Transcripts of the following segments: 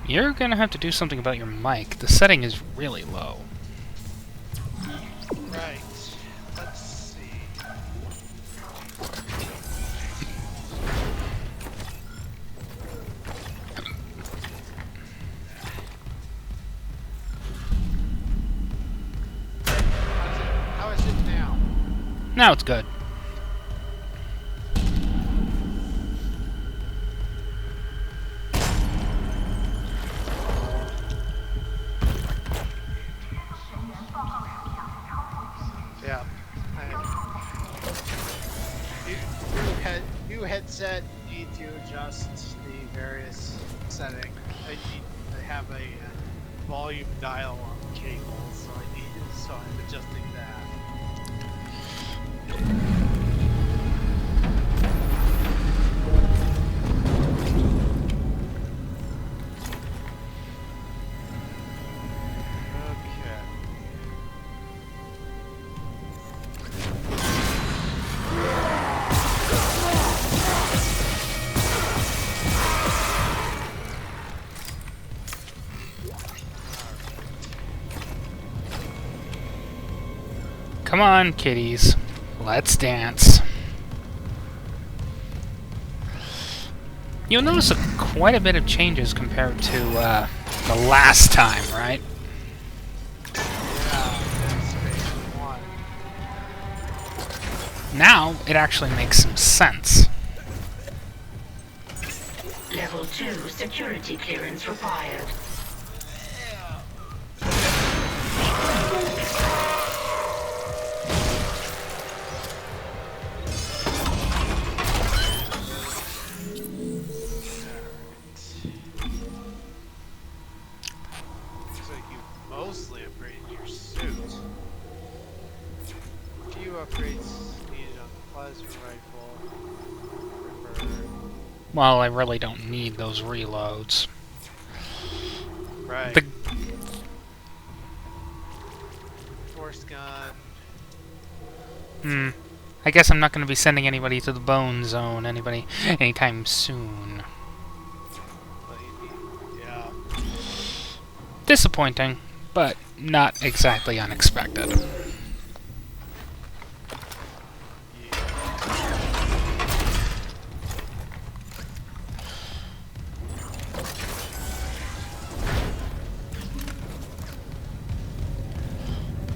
You're gonna have to do something about your mic. The setting is really low. Right. Let's see. How is it now? Now it's good. Yeah. New headset, need to adjust the various settings. I need to have a volume dial on the cable, so I'm adjusting that. Okay. Come on, kiddies. Let's dance. You'll notice quite a bit of changes compared to the last time, right? Yeah, that's phase one. Now, it actually makes some sense. Level 2 security clearance required. Looks like you mostly upgraded your suit. A few upgrades needed on the plasma rifle. Well, I really don't need those reloads. Right. The Force gun. I guess I'm not going to be sending anybody to the bone zone anytime soon. Yeah. Disappointing, but not exactly unexpected.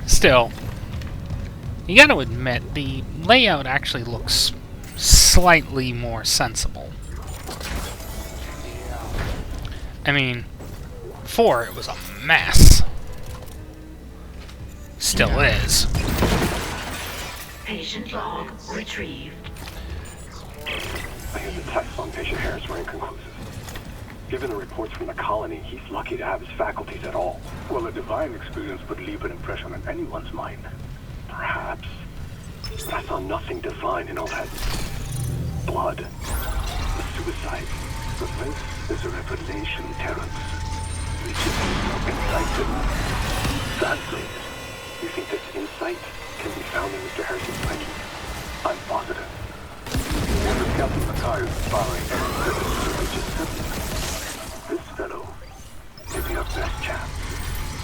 Still, you gotta admit, the layout actually looks slightly more sensible. I mean, before it was a mess. Still is. Patient log retrieved. I hear the tests on patient Harris were inconclusive. Given the reports from the colony, he's lucky to have his faculties at all. Well, a divine experience would leave an impression on anyone's mind. Perhaps. But I saw nothing divine in all that blood. The suicide. But this is a revelation, Terrence. Reaches insight and sadly. You think this insight can be found in Mr. Harrison's psyche? I'm positive. And if Captain Mackay is following this fellow may be our best chance.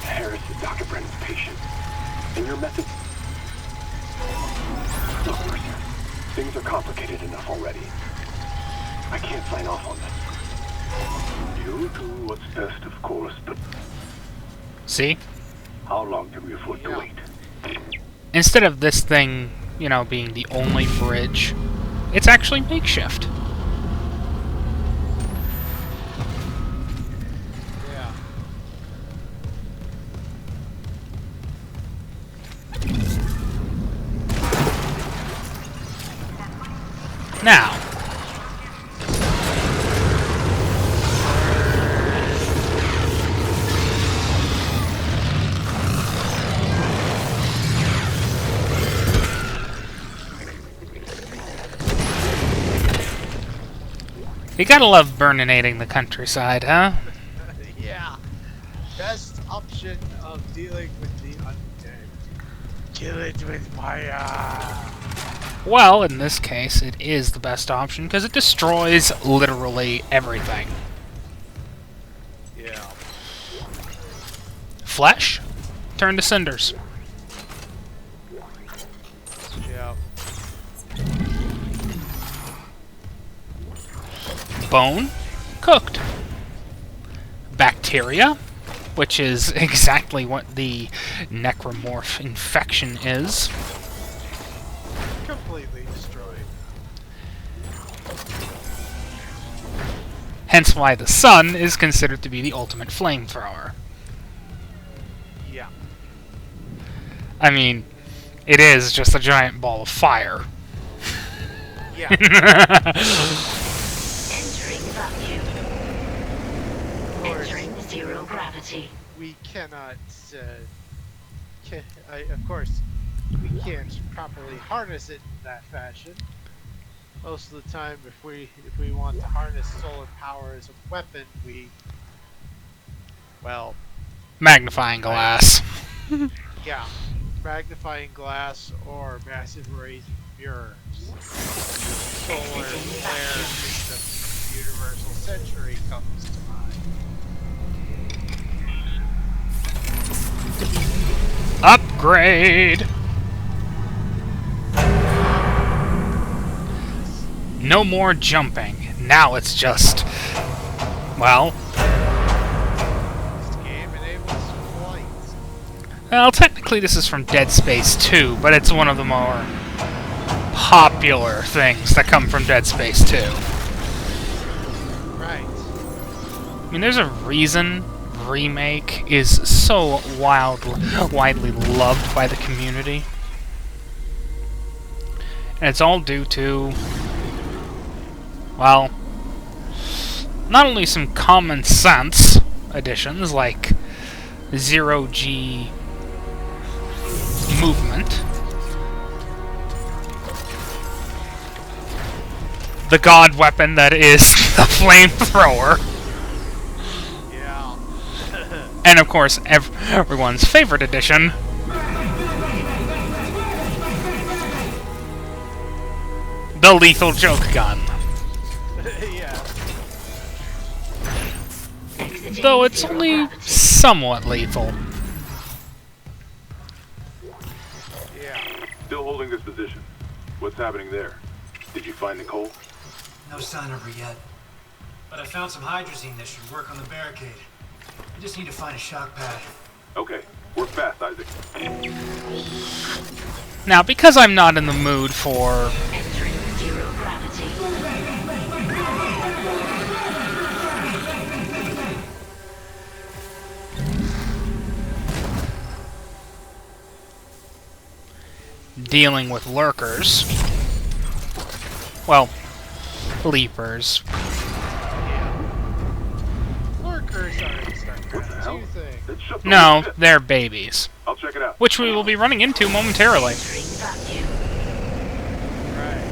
Harris is Dr. Brennan's patient. And your method... Look, Mercer, things are complicated enough already. I can't sign off on this. You do what's best, of course, but See? how long can we afford to wait? Instead of this thing, you know, being the only bridge, it's actually makeshift. Yeah. Now, you gotta love burninating the countryside, huh? Yeah. Best option of dealing with the undead. Kill it with fire. Well, in this case, it is the best option because it destroys literally everything. Yeah. Flesh, turn to cinders. Yeah. Bone, cooked. Bacteria, which is exactly what the necromorph infection is. Completely destroyed. Hence why the sun is considered to be the ultimate flamethrower. Yeah. I mean, it is just a giant ball of fire. Yeah. Entering vacuum. Of course, Entering zero gravity. we cannot. Of course, we can't properly harness it in that fashion. Most of the time, if we want to harness solar power as a weapon, well, Magnifying glass. yeah, magnifying glass or massive raising mirrors. Solar flare system from the Universal Century comes to mind. Upgrade! No more jumping. Now it's just... well... This game enables flight. well, technically this is from Dead Space 2, but it's one of the more popular things that come from Dead Space 2. Right. I mean, there's a reason Remake is so widely loved by the community. And it's all due to, well, not only some common sense additions like zero-G movement, the god weapon that is the flamethrower, Yeah. and of course everyone's favorite addition, the lethal joke gun. Yeah. Exiting Though it's zero only gravity. somewhat lethal. Yeah. Still holding this position. What's happening there? Did you find Nicole? No sign of her yet. But I found some hydrazine that should work on the barricade. I just need to find a shock pad. Okay. Work fast, Isaac. Now, because I'm not in the mood for Entering zero gravity. dealing with lurkers, well, leapers, Lurkers are in StarCraft 2 thing. Let's shut the no, ship. they're babies, I'll check it out. which we will be running into momentarily. Entering vacuum. Right.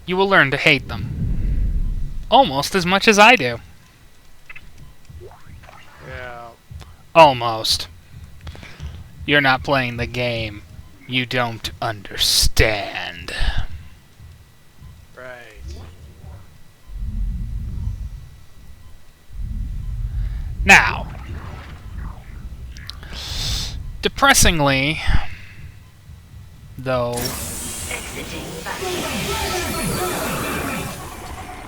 You will learn to hate them. Almost as much as I do. Yeah. Almost. You're not playing the game. You don't understand. Right. Now, depressingly, though, Exiting vacuum.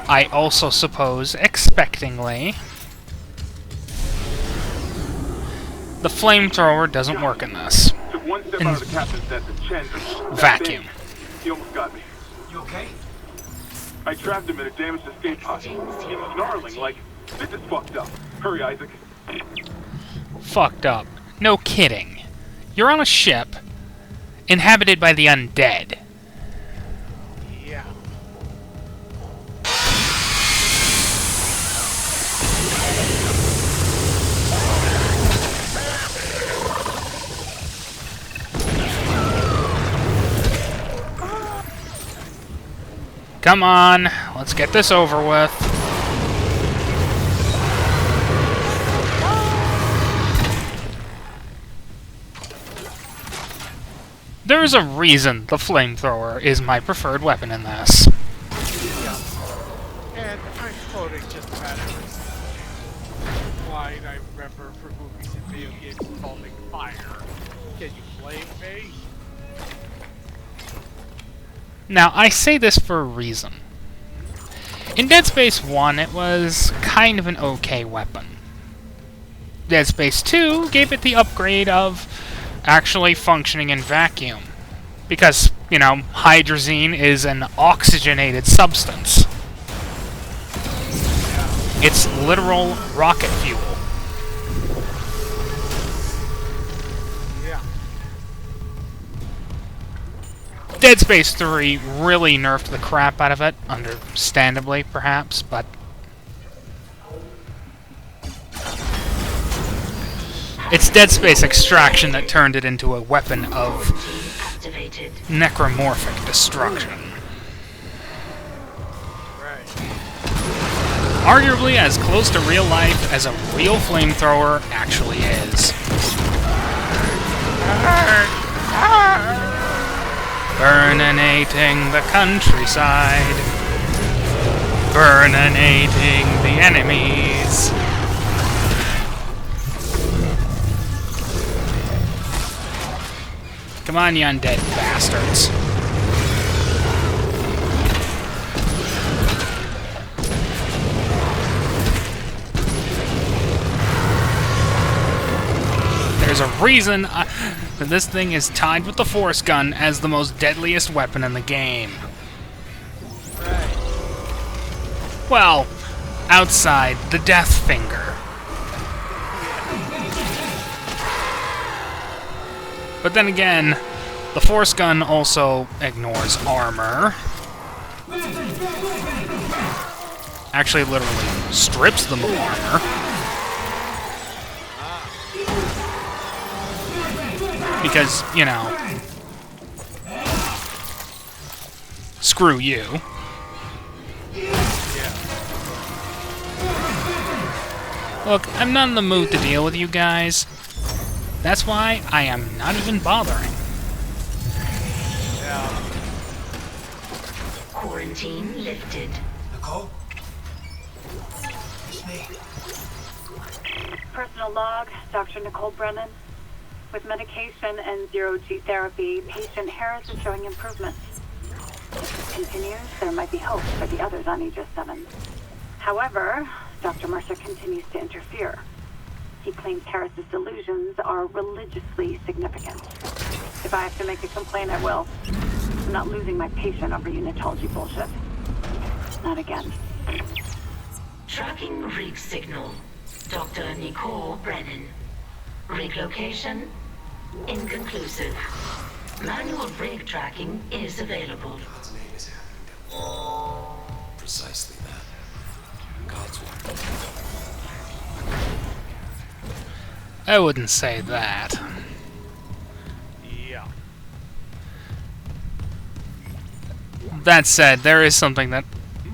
I also suppose expectingly, the flamethrower doesn't work in this. Took one step In out of the captain's desk and Chen. vacuum. He almost got me. You okay? I trapped him in a damaged escape pod. He's snarling like, this is fucked up. Hurry, Isaac. Fucked up. No kidding. You're on a ship inhabited by the undead. Yeah. Come on, let's get this over with. There is a reason the flamethrower is my preferred weapon in this. And I'm quoting just about every single line I remember from movies and video games involving fire. Can you blame me? Now, I say this for a reason. In Dead Space 1, it was kind of an okay weapon. Dead Space 2 gave it the upgrade of actually functioning in vacuum. Because, you know, hydrazine is an oxygenated substance. It's literal rocket fuel. Yeah. Dead Space 3 really nerfed the crap out of it, understandably, perhaps, but... it's Dead Space Extraction that turned it into a weapon of necromorphic destruction. Right. Arguably as close to real life as a real flamethrower actually is. Burninating the countryside. Burninating the enemies. Come on, you undead bastards. There's a reason that this thing is tied with the Force Gun as the most deadliest weapon in the game. Right. Well, outside the Death Finger. But then again, the Force Gun also ignores armor. Actually, literally strips them of armor. Because, you know, screw you. Look, I'm not in the mood to deal with you guys. That's why I am not even bothering. Yeah. Quarantine lifted. Nicole? It's me. Personal log, Dr. Nicole Brennan. With medication and zero-G therapy, patient Harris is showing improvement. If it continues, there might be hope for the others on Aegis 7. However, Dr. Mercer continues to interfere. He claims Harris's delusions are religiously significant. If I have to make a complaint, I will. I'm not losing my patient over unitology bullshit. Not again. Tracking rig signal. Dr. Nicole Brennan. Rig location? Inconclusive. Manual rig tracking is available. God's name is happening. Precisely that. God's word. I wouldn't say that. Yeah. That said, there is something that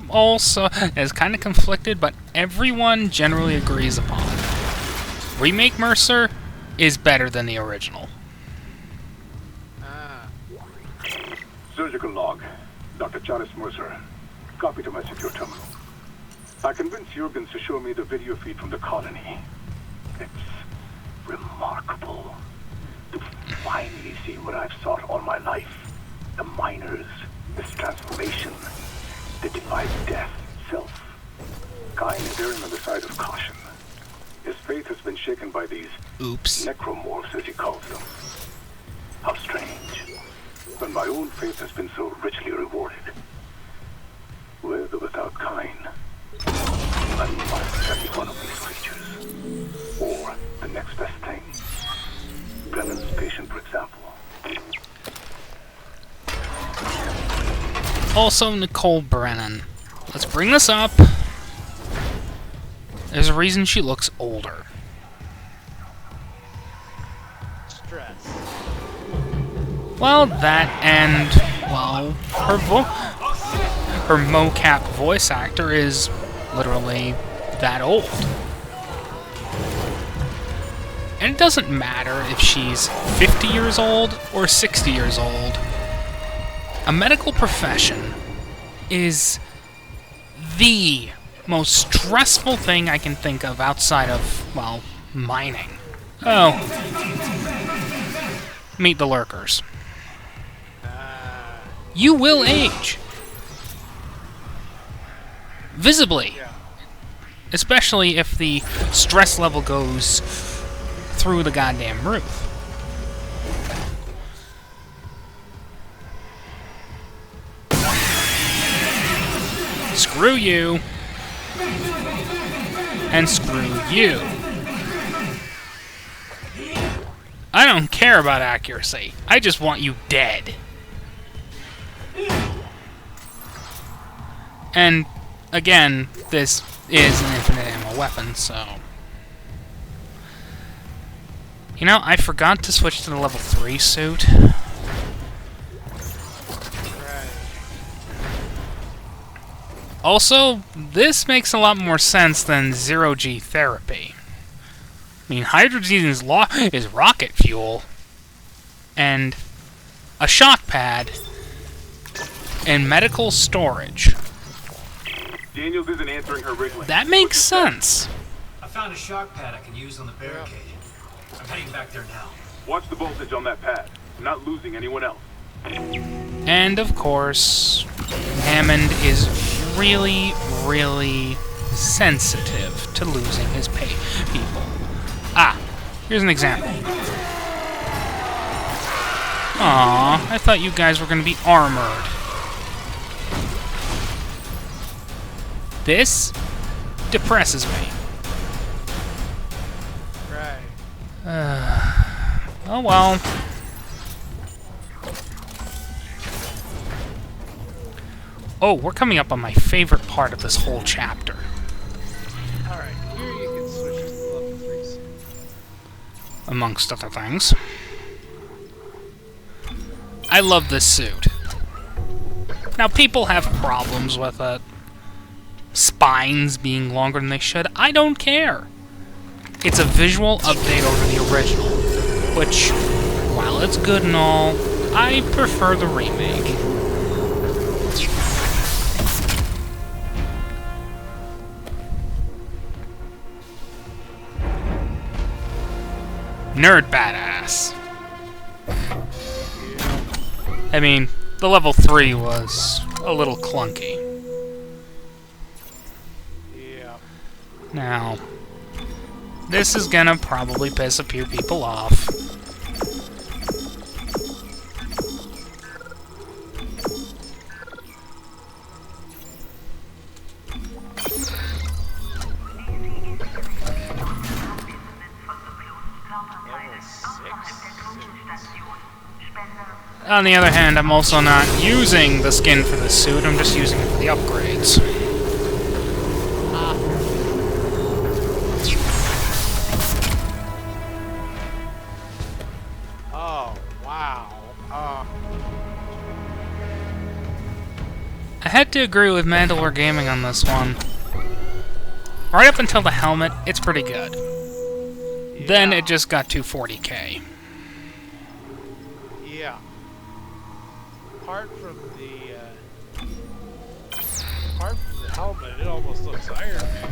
also is kind of conflicted, but everyone generally agrees upon. Remake Mercer is better than the original. Surgical log. Dr. Charles Mercer. Copy to my secure terminal. I convinced Jurgens to show me the video feed from the colony. It's remarkable to finally see what I've sought all my life. The miners, this transformation, the divine death itself. Kain is erring on the side of caution. His faith has been shaken by these Oops. necromorphs, as he calls them. How strange. When my own faith has been so richly rewarded. With or without Kain, I must study one of these creatures. Or the next best thing. Brennan's patient, for example. Also, Nicole Brennan. Let's bring this up. There's a reason she looks older. Stress. Well, that and, well, her mocap voice actor is literally that old. And it doesn't matter if she's 50 years old or 60 years old. A medical profession is the most stressful thing I can think of outside of, well, mining. Oh. Meet the lurkers. You will age. Visibly. Yeah. Especially if the stress level goes through the goddamn roof. Screw you. And screw you. I don't care about accuracy. I just want you dead. And, again, this is an infinite ammo weapon, so... You know, I forgot to switch to the level 3 suit. Right. Also, this makes a lot more sense than zero-G therapy. I mean, hydrogen is rocket fuel, and a shock pad, and medical storage. Daniels isn't answering her wriggling. That makes sense. I found a shock pad I can use on the barricade. I'm heading back there now. Watch the voltage on that pad. I'm not losing anyone else. And, of course, Hammond is really, really sensitive to losing his people. Ah, here's an example. Aw, I thought you guys were going to be armored. This depresses me. Right. Oh well. Oh, we're coming up on my favorite part of this whole chapter. Alright, here you can switch to the level 3 suit. Amongst other things. I love this suit. Now, people have problems with it. Spines being longer than they should. I don't care. It's a visual update over the original, which, while it's good and all, I prefer the remake. Nerd badass. I mean, the level 3 was a little clunky. Yeah. Now, this is gonna probably piss a few people off. On the other hand, I'm also not using the skin for the suit, I'm just using it for the upgrades. Oh, wow. I had to agree with Mandalore Gaming on this one. Right up until the helmet, it's pretty good. Then it just got to 40k. Yeah. Apart from the helmet, it almost looks Iron Man.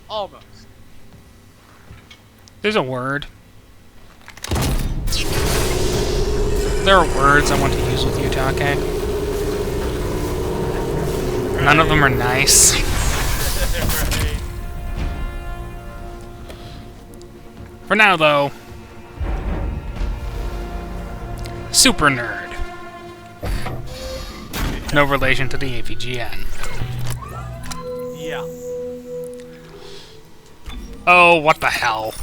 Almost. There's a word. There are words I want to use with you, Take. None of them are nice. Right. For now, though, super nerd. No relation to the AVGN. Yeah. Oh, what the hell.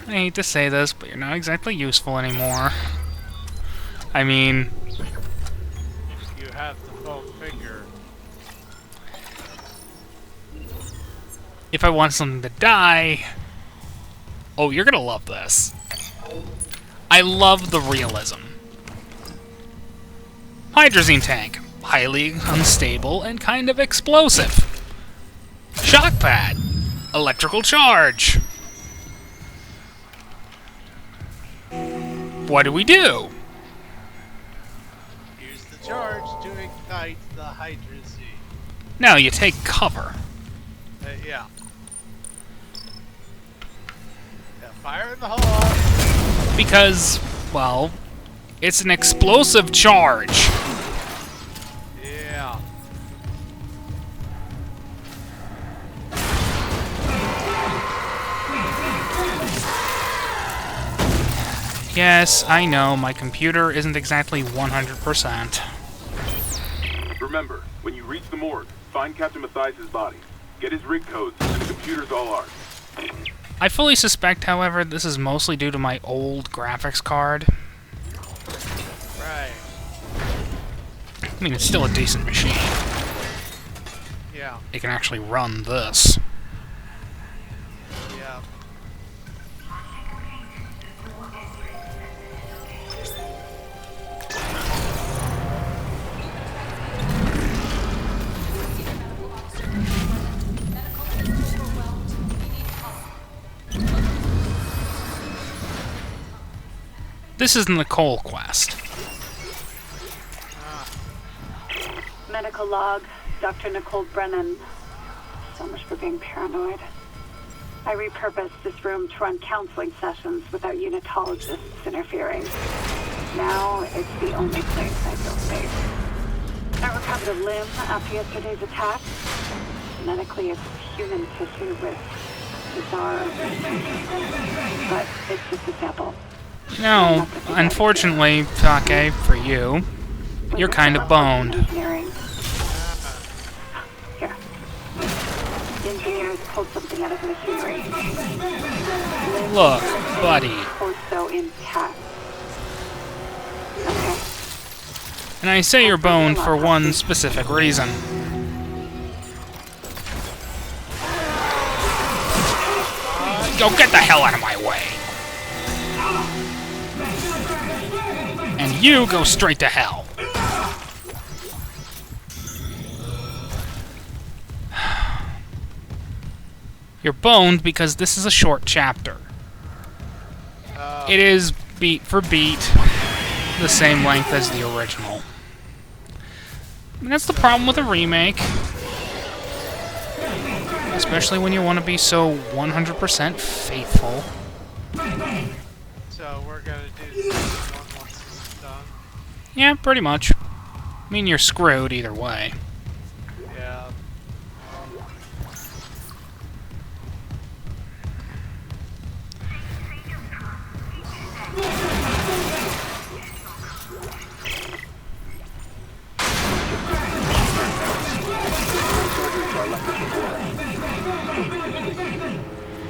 I hate to say this, but you're not exactly useful anymore. I mean... You have the foam finger. If I want something to die... Oh, you're gonna love this. I love the realism. Hydrazine tank. Highly unstable and kind of explosive. Shock pad. Electrical charge. what do we do? Use the charge to ignite the hydrazine. No, you take cover. Yeah. Yeah, fire in the hole. Because, well, it's an explosive charge. Yeah. Yes, I know, my computer isn't exactly 100%. Remember, when you reach the morgue, find Captain Mathias' body. Get his rig codes, and the computer's all ours. I fully suspect, however, this is mostly due to my old graphics card. Right. I mean, it's still a decent machine. Yeah. It can actually run this. Yeah. This is Nicole Quest. Medical log, Dr. Nicole Brennan. So much for being paranoid. I repurposed this room to run counseling sessions without unitologists interfering. Now it's the only place I feel safe. I recovered a limb after yesterday's attack. Genetically, it's human tissue with bizarre... But it's just a sample. No, unfortunately, Take, for you, you're kind of boned. Engineering. Here. The engineers pulled something out of the machinery. Look, buddy. Torso intact. Okay. And I say you're boned for one specific reason. Go get the hell out of my way! And you go straight to hell. You're boned because this is a short chapter. It is beat for beat the same length as the original. And that's the problem with a remake. Especially when you want to be so 100% faithful. So we're gonna do this one once this is done. Yeah, pretty much. I mean, you're screwed either way. Yeah.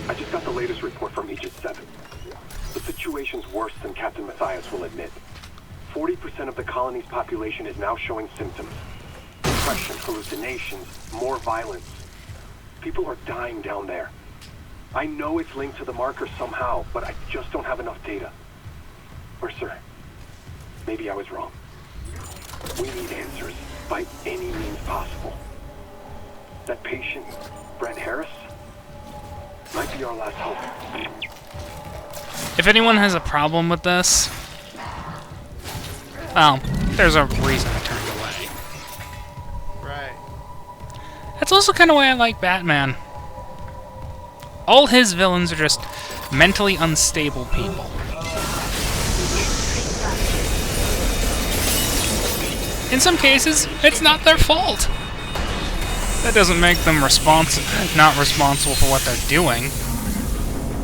I just got the latest report from Aegis 7. The situation's worse than Captain Mathias will admit. 40% of the colony's population is now showing symptoms. Depression, hallucinations, more violence. People are dying down there. I know it's linked to the marker somehow, but I just don't have enough data. Or, sir, maybe I was wrong. We need answers by any means possible. That patient, Brent Harris, might be our last hope. If anyone has a problem with this, well, there's a reason I turned away. Right. That's also kind of why I like Batman. All his villains are just mentally unstable people. In some cases, it's not their fault. That doesn't make them not responsible for what they're doing.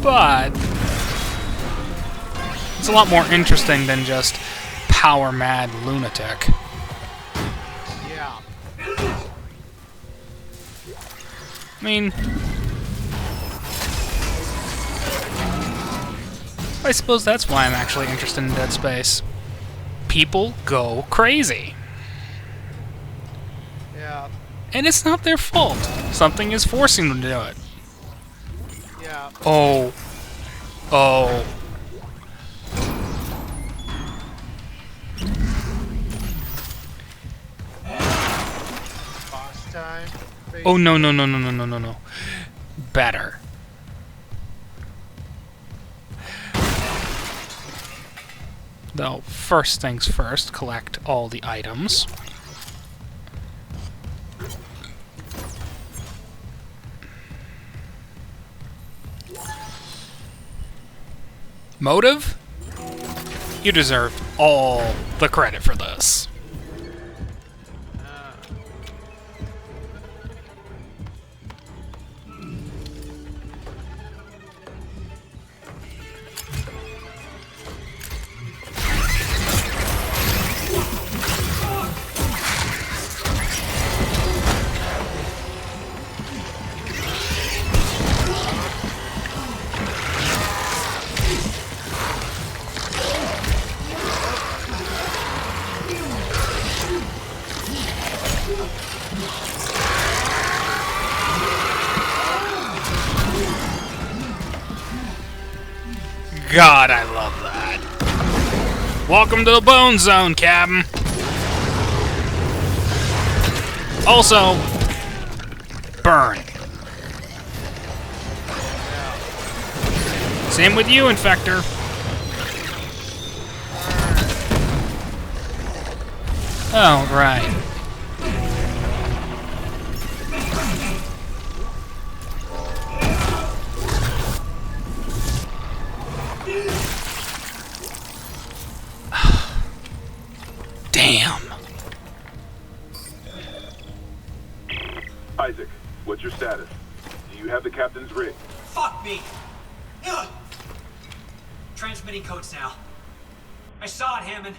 But it's a lot more interesting than just power-mad lunatic. Yeah. I mean, I suppose that's why I'm actually interested in Dead Space. People go crazy. Yeah. And it's not their fault. Something is forcing them to do it. Yeah. Oh. Oh. Boss time. Oh, no, no, no, no, no, no, no, no. Better. Though, first things first, collect all the items. Motive? You deserve all the credit for this. God, I love that. Welcome to the Bone Zone, Captain. Also, burn. Same with you, Infector. Oh, right. Damn. Isaac, what's your status? Do you have the captain's rig? Fuck me! Ugh. Transmitting codes now. I saw it, Hammond.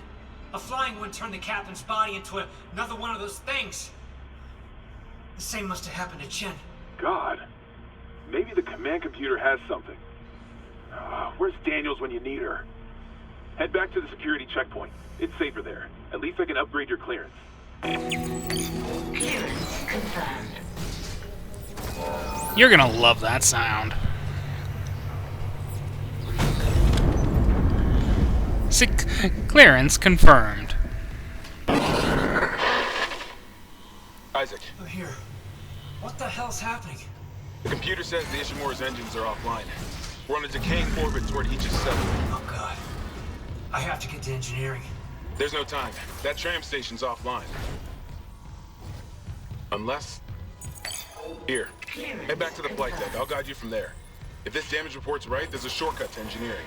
A flying one turned the captain's body into another one of those things. The same must have happened to Chen. God. Maybe the command computer has something. Where's Daniels when you need her? Head back to the security checkpoint. It's safer there. At least I can upgrade your clearance. Clearance confirmed. You're gonna love that sound. Clearance confirmed. Isaac, Oh, here. What the hell's happening? the computer says the Ishimura's engines are offline. We're on a decaying orbit toward Aegis 7. Oh, God. I have to get to engineering. There's no time. That tram station's offline. Unless... Here. Head back to the flight deck. I'll guide you from there. If this damage report's right, there's a shortcut to engineering.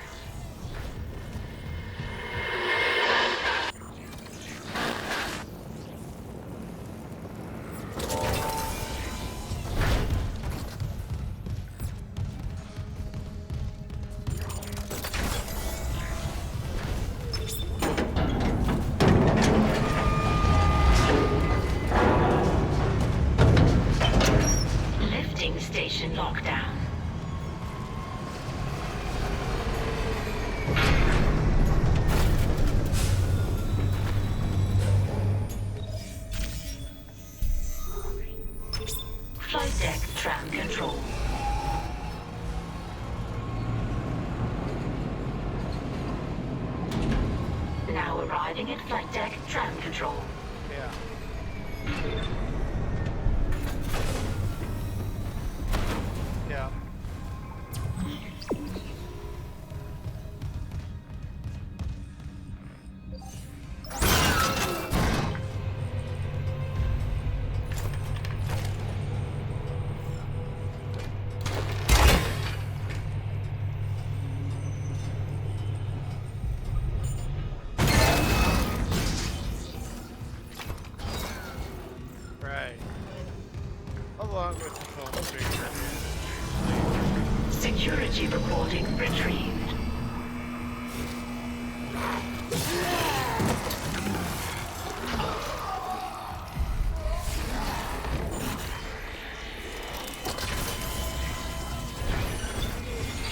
Lifting station lockdown. Flight deck tram control. Now arriving at flight deck tram control. Yeah. Yeah. Right. Along with the phone streamer. Security recording retrieved.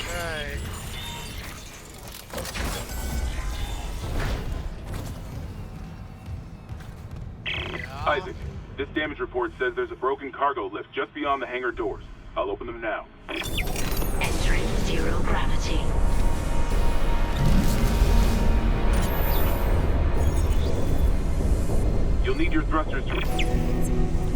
Right. Yeah. Isaac, this damage report says there's a broken cargo lift just beyond the hangar doors. I'll open them now. Entering zero gravity. You'll need your thrusters to...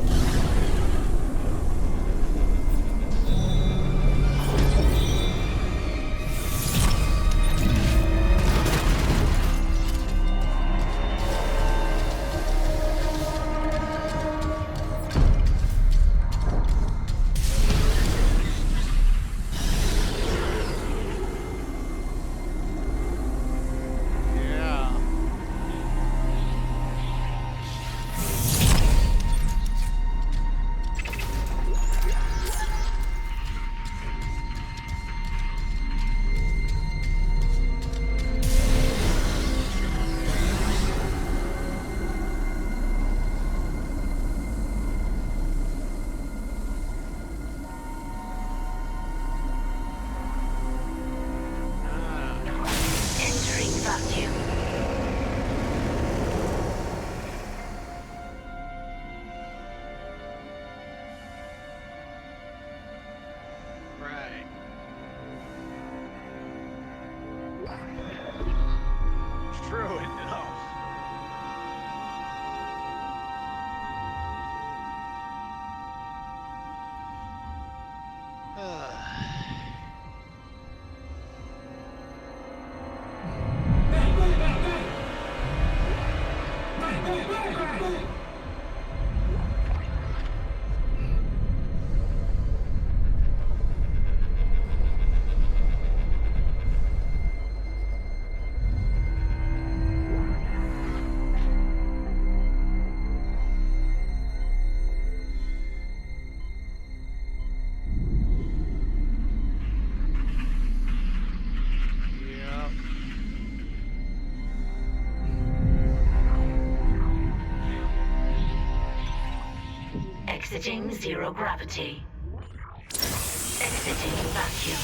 Exiting zero gravity. Exiting vacuum.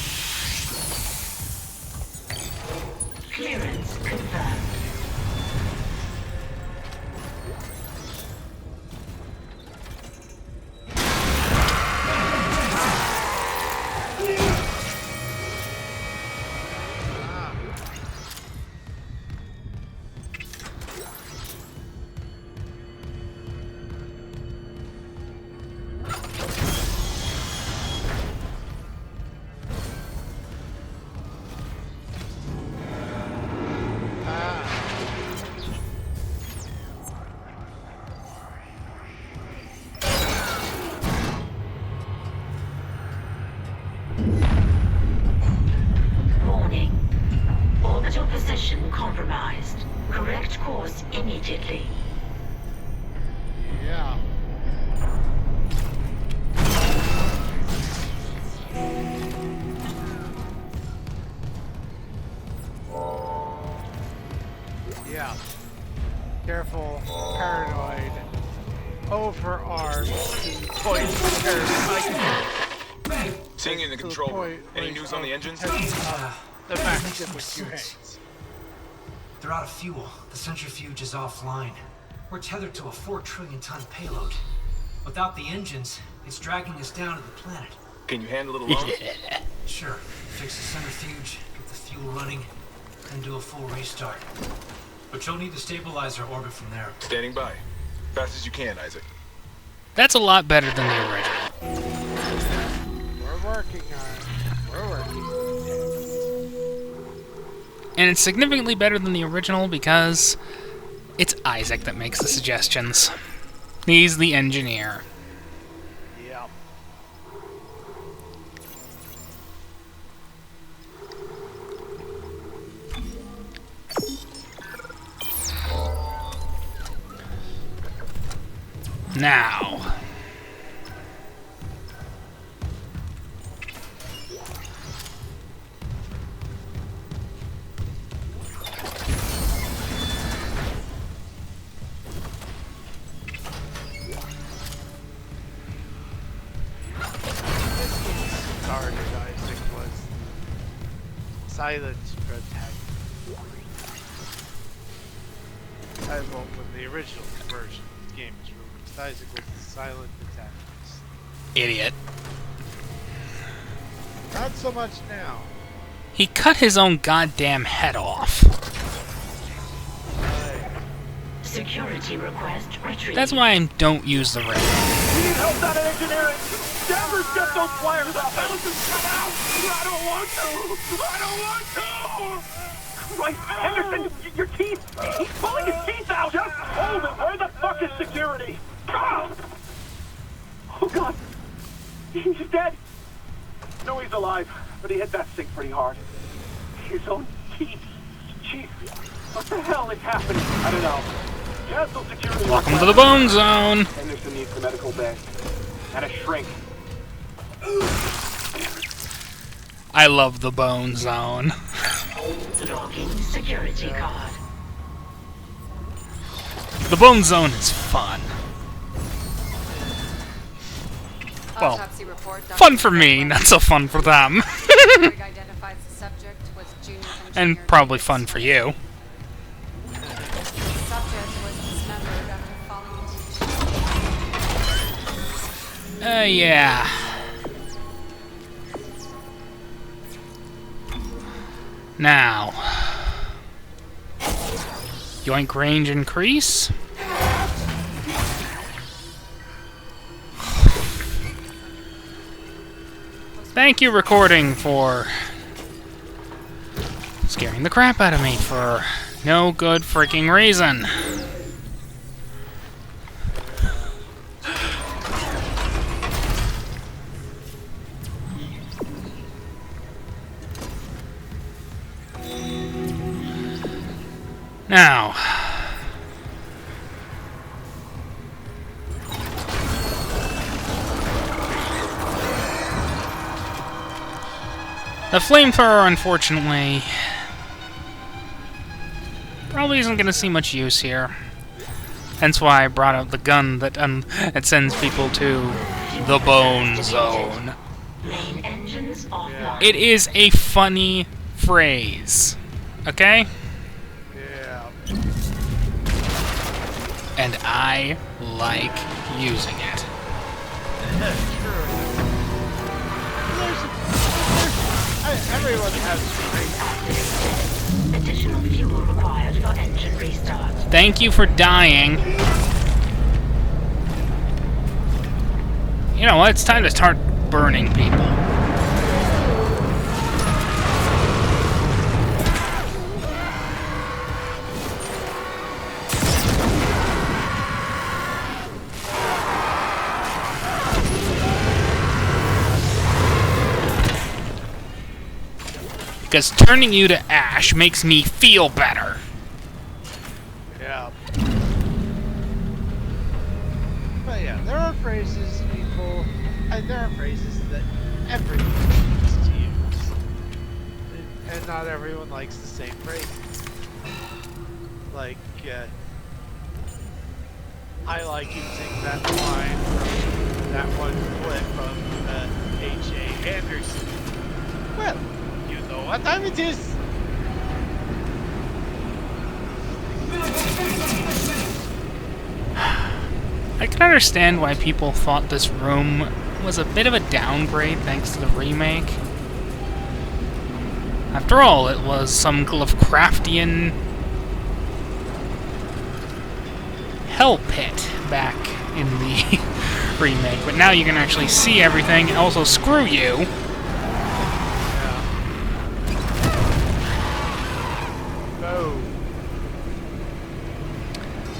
Clearance confirmed. Warning. Orbital position compromised. Correct course immediately. Yeah. Yeah. Careful, paranoid, overarmed, poison parasite. Seeing you in the control room. Any news on the engines? The fact Makes that no was you sense. hate. They're out of fuel. The centrifuge is offline. We're tethered to a 4 trillion ton payload. Without the engines, it's dragging us down to the planet. Can you handle it alone? Sure, fix the centrifuge, get the fuel running, then do a full restart. But you'll need to stabilize our orbit from there. Standing by. Fast as you can, Isaac. That's a lot better than the original. We're working on it. We're working. And it's significantly better than the original because it's Isaac that makes the suggestions. He's the engineer. Yeah. Now. Started, Isaac was silent protagonist. Well, when the original version of the game was released, Isaac was the silent protagonist. Idiot. Not so much now. He cut his own goddamn head off. Security request retrieved. That's why I don't use the ring. We need help down in engineering! Danvers, get those wires up! Allison's come out! I don't want to! I don't want to! Christ, Henderson, your teeth! He's pulling his teeth out! Just hold it! Where the fuck is security? Ah! Oh, God. He's dead. No, he's alive, but he hit that thing pretty hard. His own teeth. Chief, what the hell is happening? I don't know. Cancel security. Welcome to the Bone Zone. Henderson needs the medical bay. And a shrink. I love the Bone Zone. Logging security card. The Bone Zone is fun. Well, Autopsy report, fun for me, not so fun for them. identifies the subject was junior engineer And probably fun for you. The subject was dismembered after falling into Yeah. Now. Yoink range increase. Thank you, recording, for scaring the crap out of me for no good freaking reason. Now, the flamethrower, unfortunately, probably isn't going to see much use here. Hence why I brought out the gun that sends people to the bone zone. Main engines offline. It is a funny phrase. Okay? Yeah. And I like using it. Everyone has Additional fuel required for engine restart. Thank you for dying. You know what? It's time to start burning people. Because turning you to ash makes me feel better. Yeah. But yeah, there are phrases people, and there are phrases that everyone needs to use. And not everyone likes the same phrases. Like, I like using that line from that one clip of H.A. Anderson. Well, you know what time it is. I can understand why people thought this room was a bit of a downgrade thanks to the remake. After all, it was some Lovecraftian hell pit back in the remake, but now you can actually see everything. Also, screw you. No.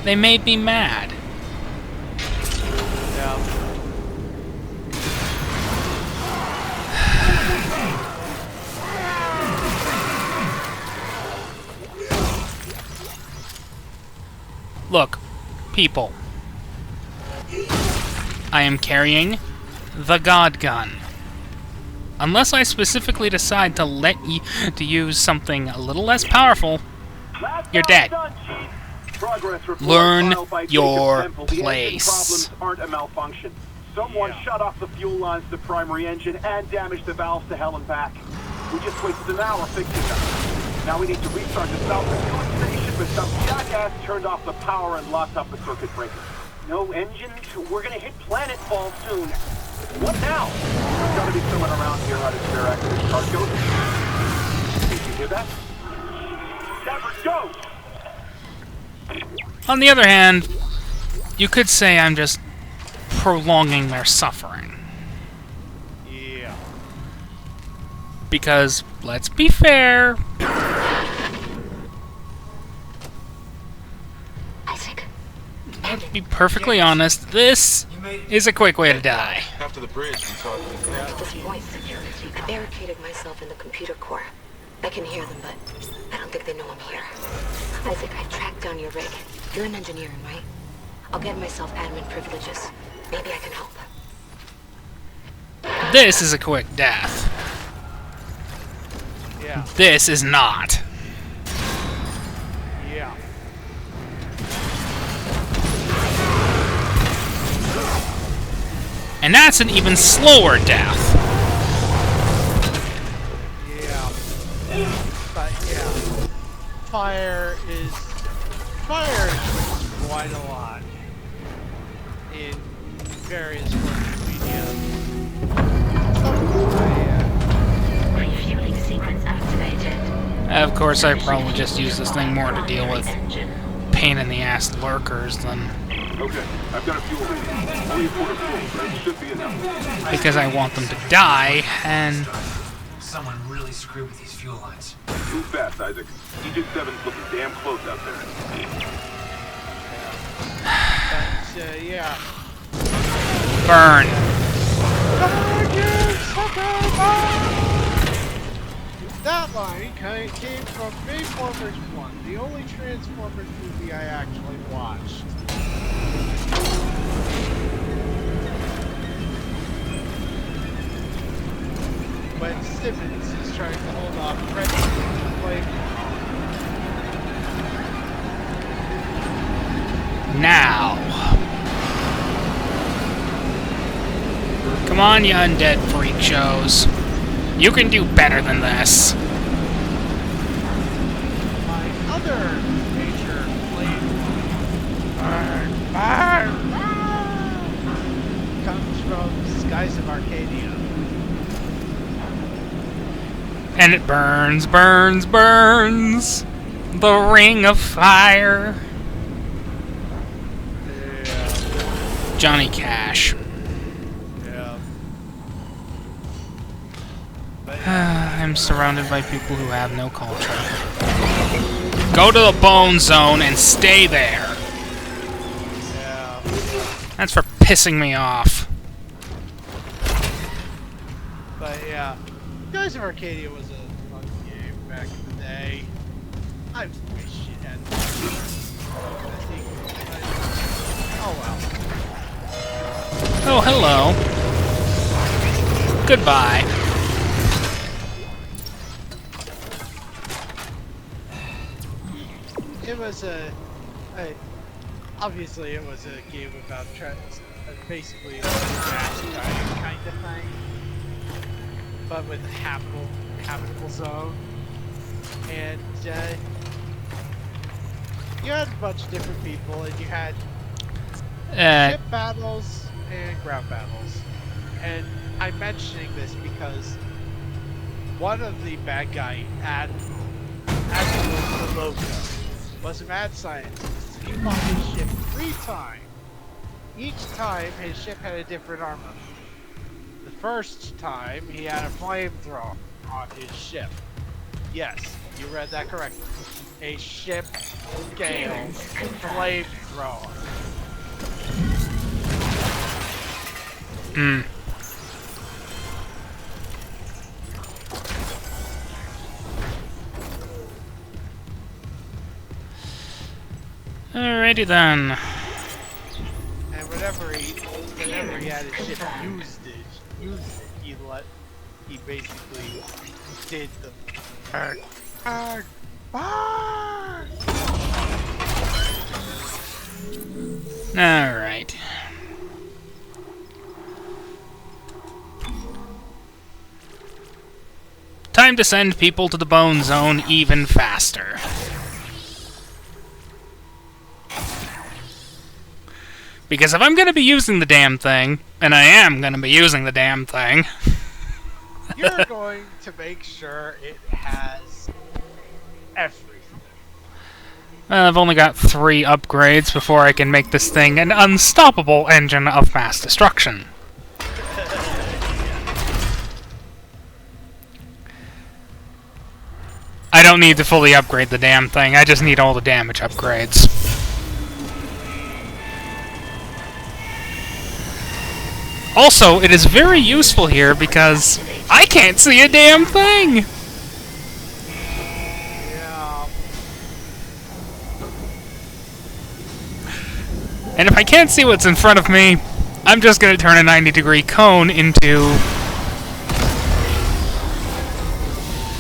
They made me mad. Yeah. Look, people. I am carrying the God Gun. Unless I specifically decide to let you to use something a little less powerful, you're dead. Learn your place. Aren't a malfunction. Someone shut off the fuel lines to the primary engine and damaged the valves to hell and back. We just wasted an hour fixing them. Now we need to restart the south fueling station, but some jackass turned off the power and locked up the circuit breaker. No engines? We're gonna hit planetfall soon. What now? There's gotta be someone around here how to spare active Housecoat. Did you hear that? Never go! On the other hand, you could say I'm just prolonging their suffering. Yeah. Because, let's be fair, Isaac. let's be perfectly honest, this is a quick way to die. After the bridge, we saw At this point, security. I barricaded myself in the computer core. I can hear them, but I don't think they know I'm here. Isaac, I tracked down your rig. You're in engineering, right? I'll get myself admin privileges. Maybe I can help. This is a quick death. Yeah. This is not. Yeah. And that's an even slower death. Yeah. But yeah. Fire is quite a lot in various forms of media. Refueling sequence activated. Of course, I probably just use this thing more to deal with pain in the ass lurkers than Okay, I've got a fuel reading. Only a quarter full, but it should be enough. because I want them to die, and Someone really screwed with these fuel lines. Move fast, Isaac. Aegis 7's looking damn close out there. But yeah. burn. That line came from Transformers 1, the only Transformers movie I actually watched. When Simmons is trying to hold off Freddy to play. Now. Come on, you undead freak shows. You can do better than this. My other major flame comes from Skies of Arcadia. And it burns, burns, burns. The ring of fire. Yeah. Johnny Cash. Yeah. I'm surrounded by people who have no culture. Go to the bone zone and stay there. Yeah. That's for pissing me off. But yeah, Skies of Arcadia was a fun game back in the day. I wish it had. Oh well. Oh, hello. Goodbye. It was obviously it was a game about basically a fast driving kind of thing, but with a habitable zone, and you had a bunch of different people, and you had ship battles and ground battles. And I'm mentioning this because one of the bad guy admirals the logo was a mad scientist. He fought his ship 3 times. Each time his ship had a different armor. The first time he had a flamethrower on his ship. Yes, you read that correctly. A ship scale flamethrower. Alrighty then. And whenever he had his ship used it, he basically did the burn. Alright. Time to send people to the bone zone even faster. Because if I'm going to be using the damn thing, and I am going to be using the damn thing... You're going to make sure it has everything. Well, I've only got 3 upgrades before I can make this thing an unstoppable engine of mass destruction. I don't need to fully upgrade the damn thing, I just need all the damage upgrades. Also, it is very useful here because I can't see a damn thing! Yeah. And if I can't see what's in front of me, I'm just gonna turn a 90-degree cone into...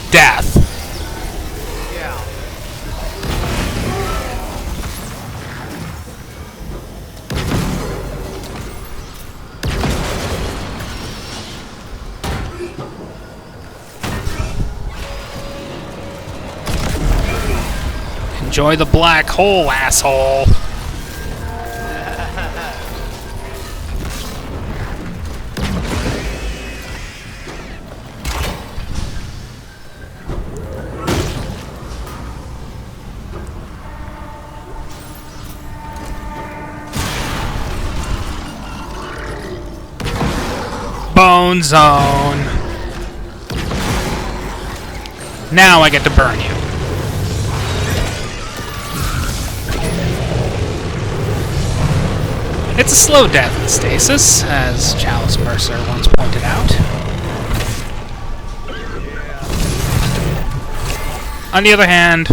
death. Yeah. Enjoy the black hole, asshole. Bone zone. Now I get to burn you. It's a slow death in stasis, as Chalice Mercer once pointed out. On the other hand,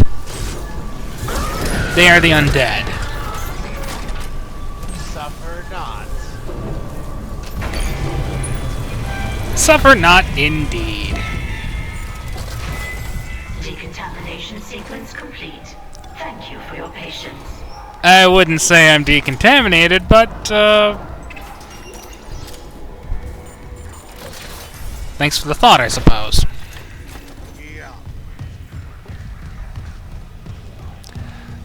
they are the undead. Suffer not. Suffer not, indeed. Decontamination sequence complete. Thank you for your patience. I wouldn't say I'm decontaminated, but, thanks for the thought, I suppose. Yeah.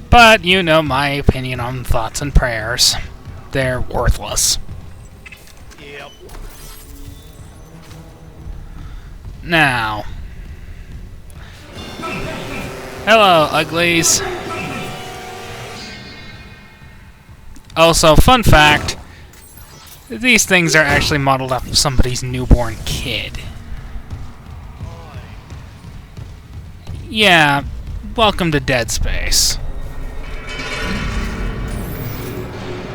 But, you know my opinion on thoughts and prayers. They're worthless. Yep. Now. Hello, uglies. Also, fun fact, these things are actually modeled after somebody's newborn kid. Yeah, welcome to Dead Space.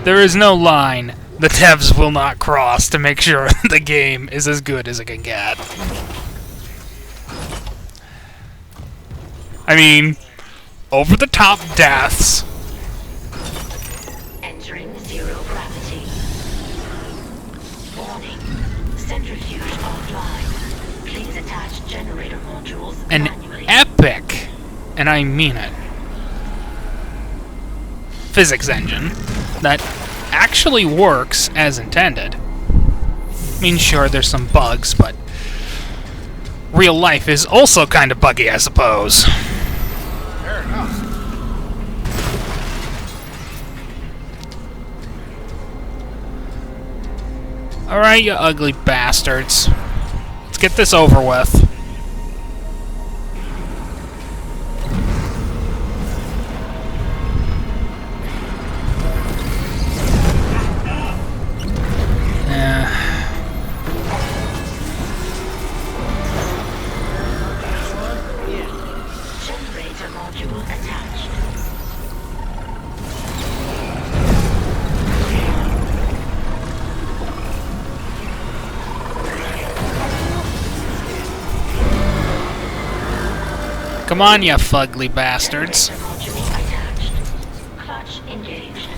There is no line the devs will not cross to make sure the game is as good as it can get. I mean, over-the-top deaths. Entering zero gravity. Warning. Centrifuge offline. Please attach generator modules An manually. epic, and I mean it, physics engine that actually works as intended. I mean, sure, there's some bugs, but real life is also kind of buggy, I suppose. Fair enough. Alright, you ugly bastards. Let's get this over with. Generator module attached. Come on, you fugly bastards. Module attached. Clutch engaged.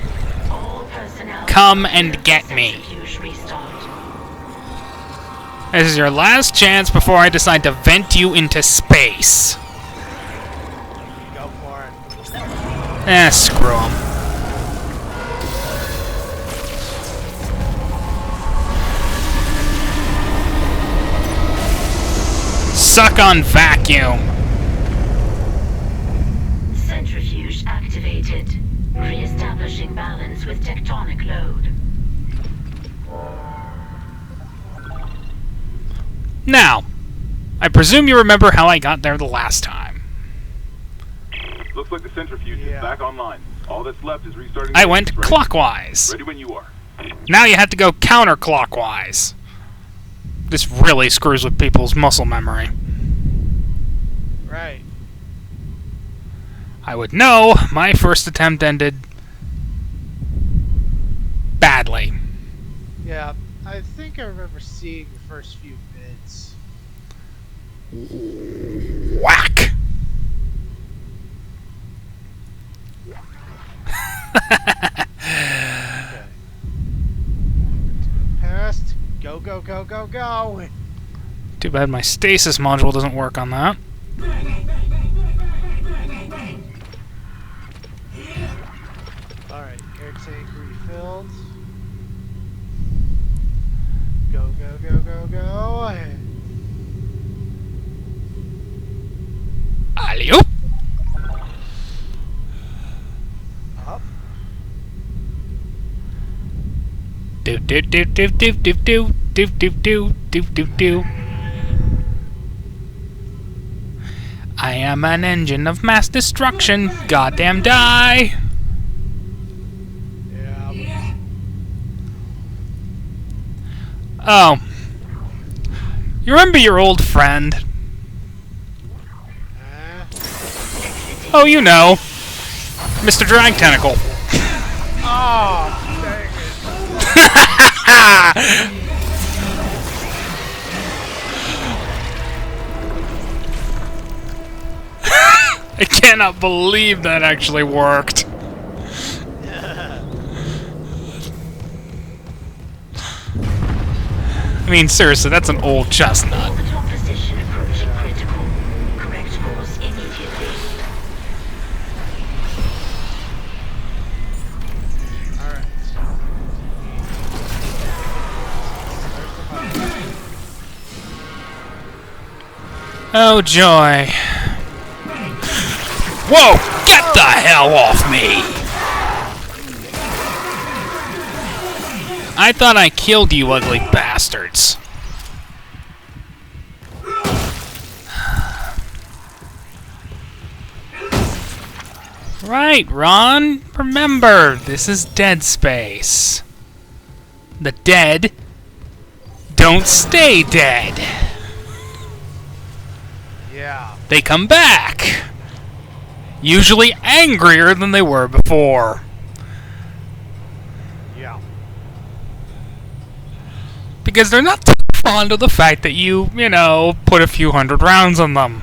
All personnel. Come and get me. Centrifuge restart. This is your last chance before I decide to vent you into space. Go for it. Screw 'em. Suck on vacuum. Centrifuge activated. Re-establishing balance with tectonic load. Now, I presume you remember how I got there the last time. Looks like the centrifuge is back online. All that's left is restarting the I went engines, right? clockwise. Ready when you are. Now you have to go counterclockwise. This really screws with people's muscle memory. Right. I would know my first attempt ended badly. Yeah, I think I remember seeing the first few bids. Whack! Okay. Past. Go, go, go, go, go! Too bad my stasis module doesn't work on that. Alright, air tank refilled. Go, go, go, go, go! Alley-oop! Up. Do do do do do do do do do do do do do. I am an engine of mass destruction. Goddamn die! Yeah. Oh. You remember your old friend? Oh, you know. Mr. Drag Tentacle. Oh, dang it. I cannot believe that actually worked. I mean, seriously, that's an old chestnut. Orbital position approaching critical. Correct course immediately. Oh joy. Whoa! Get the hell off me! I thought I killed you ugly bastards. Right, Ron. Remember, this is Dead Space. The dead don't stay dead. Yeah. They come back. Usually angrier than they were before. Yeah. Because they're not too fond of the fact that you know, put a few hundred rounds on them.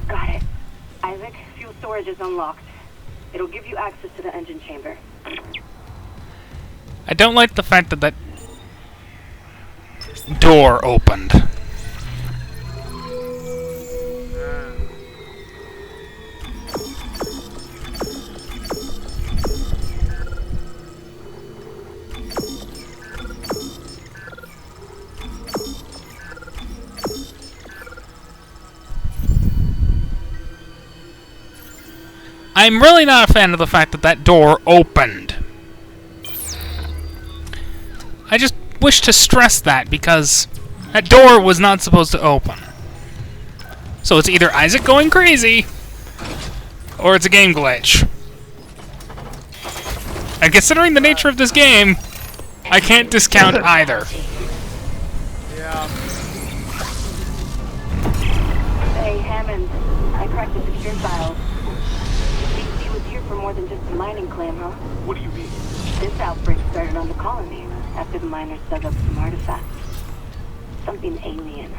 Got it. Isaac, fuel storage is unlocked. It'll give you access to the engine chamber. I don't like the fact that that door opened. I'm really not a fan of the fact that that door opened. I just wish to stress that because that door was not supposed to open. So it's either Isaac going crazy or it's a game glitch. And considering the nature of this game, I can't discount either. Yeah. Hey, Hammond. I cracked the secure files. DC was here for more than just a mining claim, huh? What do you mean? This outbreak started on the colony after the miners dug up some artifacts. Something alien.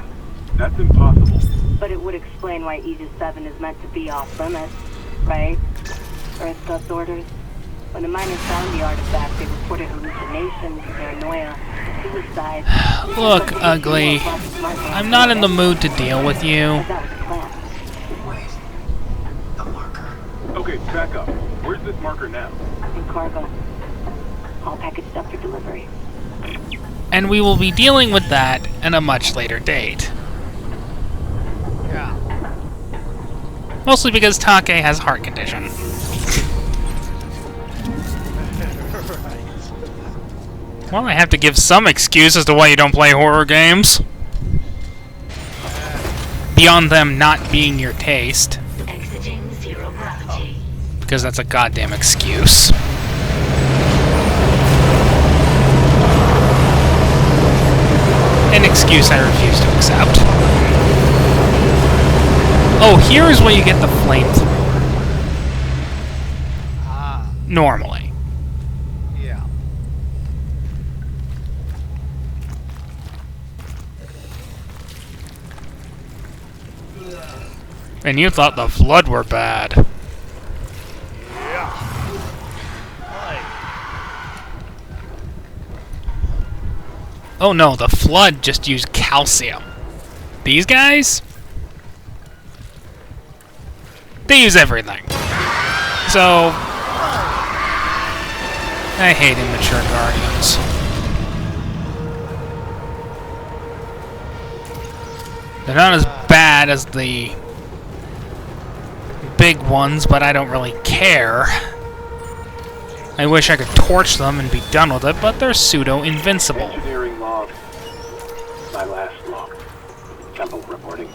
That's impossible. But it would explain why Aegis 7 is meant to be off limits, right? Earth God's orders. When the miners found the artifact, they reported hallucinations, paranoia, suicide. Look, Ugly, I'm not in the mood to deal with you. That was the plan. Okay, back up. Where's this marker now? In cargo. All packaged up for delivery. And we will be dealing with that at a much later date. Yeah. Mostly because Take has a heart condition. Right. Well, I have to give some excuse as to why you don't play horror games. Beyond them not being your taste. Exiting zero gravity. Because that's a goddamn excuse. An excuse I refuse to accept. Oh, here's where you get the flamethrower. Ah. Normally. Yeah. And you thought the Flood were bad. Yeah. Like, Oh no, the Flood just used calcium. These guys? They use everything. So... I hate immature Guardians. They're not as bad as the big ones, but I don't really care. I wish I could torch them and be done with it, but they're pseudo-invincible. Engineering log. My last log. Temple reporting.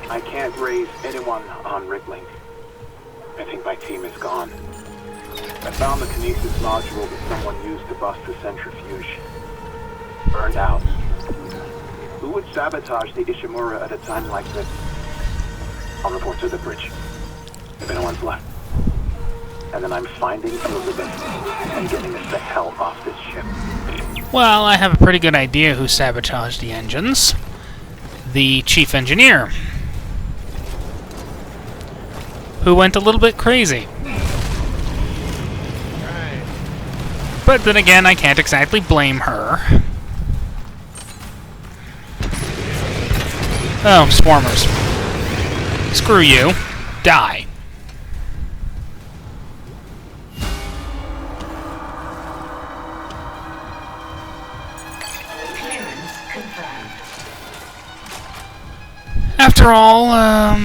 I can't raise anyone on Riglink. I think my team is gone. I found the kinesis module that someone used to bust the centrifuge. Burned out. Who would sabotage the Ishimura at a time like this? I'll report to the bridge. If anyone's left. And then I'm finding Elizabeth and getting us the hell off this ship. Well, I have a pretty good idea who sabotaged the engines. The chief engineer. Who went a little bit crazy. right. But then again, I can't exactly blame her. Oh, swarmers. Screw you. Die. overall,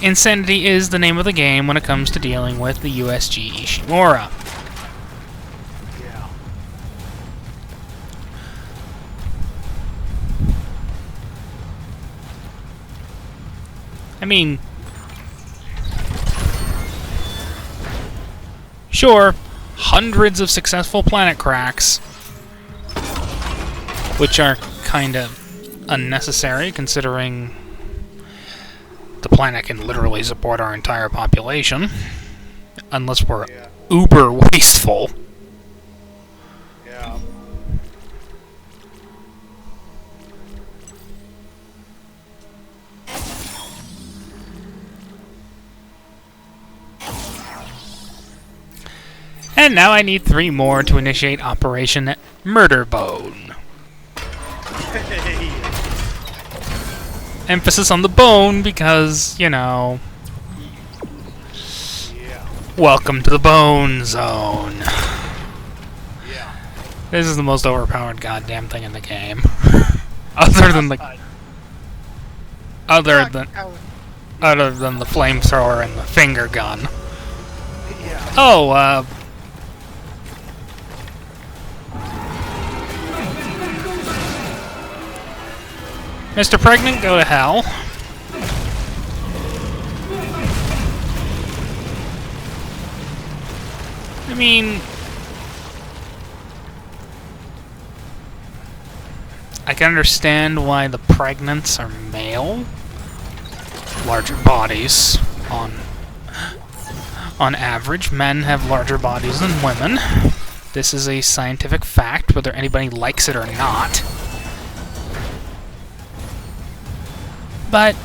insanity is the name of the game when it comes to dealing with the USG Ishimura. Yeah. I mean, sure, hundreds of successful planet cracks, which are kind of unnecessary considering the planet can literally support our entire population, unless we're uber wasteful. Yeah. And now I need 3 more to initiate Operation Murderbone. Emphasis on the bone because, you know... Yeah. Welcome to the Bone Zone. Yeah. This is the most overpowered goddamn thing in the game. Other than the flamethrower and the finger gun. Yeah. Oh, Mr. Pregnant, go to hell. I mean... I can understand why the pregnants are male. Larger bodies, on average. Men have larger bodies than women. This is a scientific fact, whether anybody likes it or not. But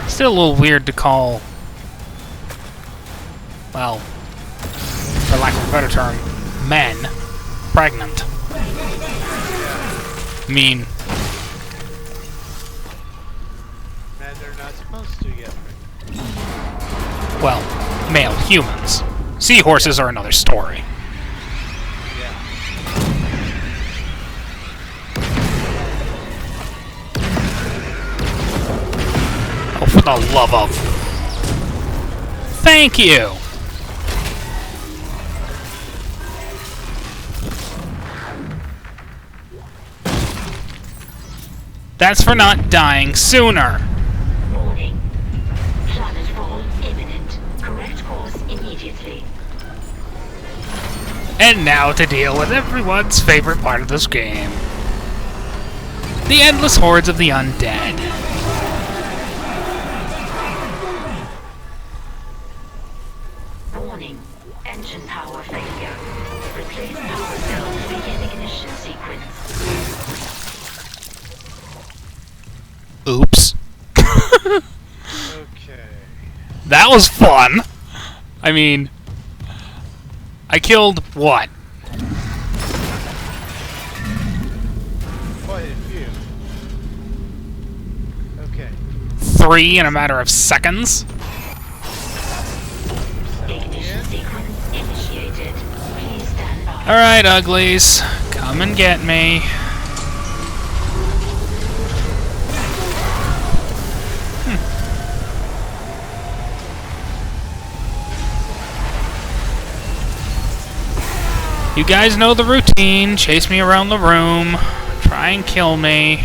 still a little weird to call, well, for lack of a better term, men pregnant. I mean, Men are not supposed to get pregnant. well, male humans. Seahorses are another story. Yeah. Oh, for the love of... Thank you! That's for not dying sooner! Warning. Planetfall imminent. Correct course immediately. And now to deal with everyone's favorite part of this game. The endless hordes of the undead. Warning. Engine power failure. Replace power cell to begin ignition sequence. Oops. Okay. That was fun! I mean... I killed, what? Quite a few. Okay. 3 in a matter of seconds? Ignition sequence initiated. Please stand by. Alright, uglies. Come and get me. You guys know the routine. Chase me around the room. Try and kill me.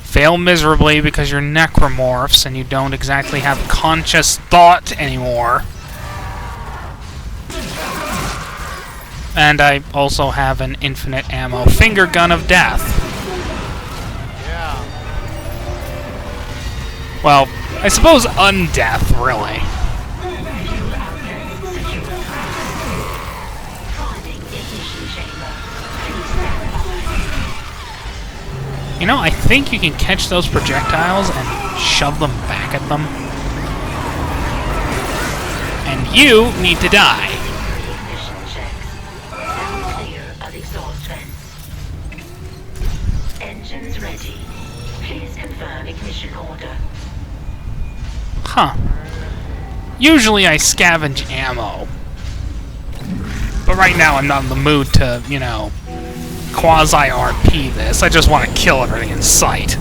Fail miserably because you're necromorphs and you don't exactly have conscious thought anymore. And I also have an infinite ammo finger gun of death. Yeah. Well, I suppose undeath, really. You know, I think you can catch those projectiles and shove them back at them. And you need to die. Ignition checks. Sound clear of exhaust vents. Huh. Usually I scavenge ammo. But right now I'm not in the mood to, you know, quasi-RP this. I just want to kill everything in sight.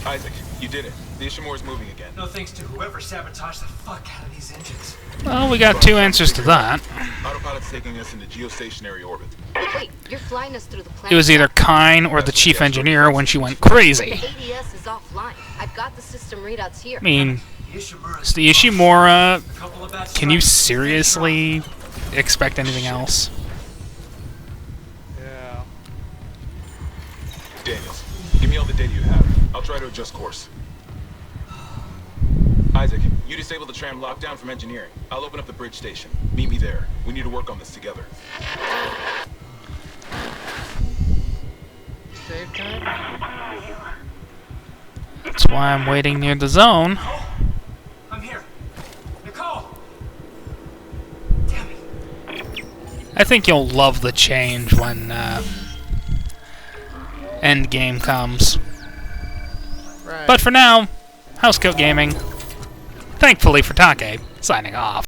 Isaac, you did it. The Ishimura's moving again. No thanks to whoever sabotaged the fuck out of these engines. Well, we got 2 answers to that. Autopilot's taking us into geostationary orbit. Wait, you're flying us through the planet. It was either Kine or the chief engineer when she went crazy. The ADS is offline. I've got the system readouts here. I mean, The Ishimura. it's the Ishimura. A couple of bad Can you strikes. seriously expect anything else? Yeah. Daniels, give me all the data you have. I'll try to adjust course. Isaac, you disable the tram lockdown from engineering. I'll open up the bridge station. Meet me there. We need to work on this together. Save time? That's why I'm waiting near the zone. I'm here. Nicole! Damn it. I think you'll love the change when Endgame comes. Right. But for now, Housecoat Gaming, thankfully for Take, signing off.